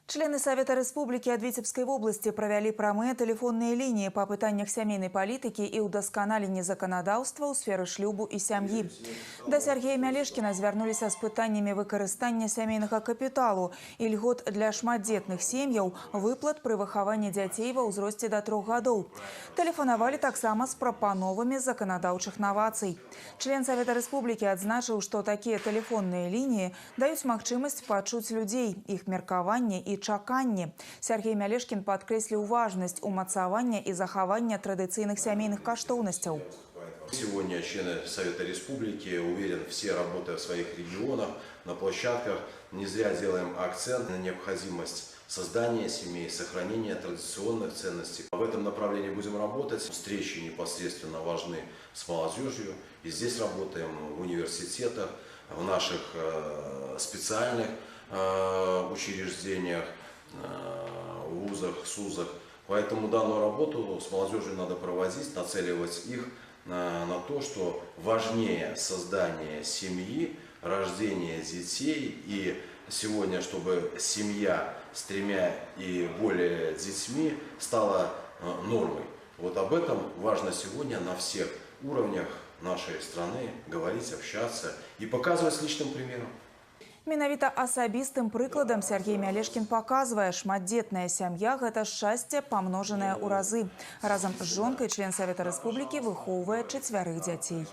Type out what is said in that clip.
Члены Совета Республики ад Витебской области провели прамыя телефонные линии по пытаннях семейной политики и удосконаления законодаўства ў сферы шлюбу и семьи. До Сергея Мялешкина звярнулись с пытаннями выкарыстання семейного капиталу и льгот для шматдзетных сем'яў, выплат при выхаванні дзяцей ва ўзросце до 3 гадоў. Тэлефанавалі таксама с прапановамі законодаўчых новаций. Член Совета Республики адзначыў, что такие телефонные линии даюць магчымасць пачуць людей, их меркаванне и чаканне. Сергей Мялешкин падкрэсліў важнасць умацавання и захавання традыцыйных семейных каштоўнасцяў. Сегодня члены Совета Республики, уверен, все работая в своих регионах, на площадках, не зря делаем акцент на необходимость создания семей, сохранения традиционных ценностей. В этом направлении будем работать. Встречи непосредственно важны с молодежью. И здесь работаем в университетах, в наших специальных учреждениях, вузах, СУЗах. Поэтому данную работу с молодежью надо проводить, нацеливать их на то, что важнее создание семьи, рождение детей. И сегодня, чтобы семья с 3 и более детьми стала нормой. Вот об этом важно сегодня на всех уровнях нашей страны говорить, общаться и показывать личным примером. Менавіта асабістым прыкладам Сергей Мялешкин показывае, шматдзетная сям'я – гэта шчасце, памножанае ў разы. Разам з жонкай член Совета Республики выхоўвае 4 дзяцей.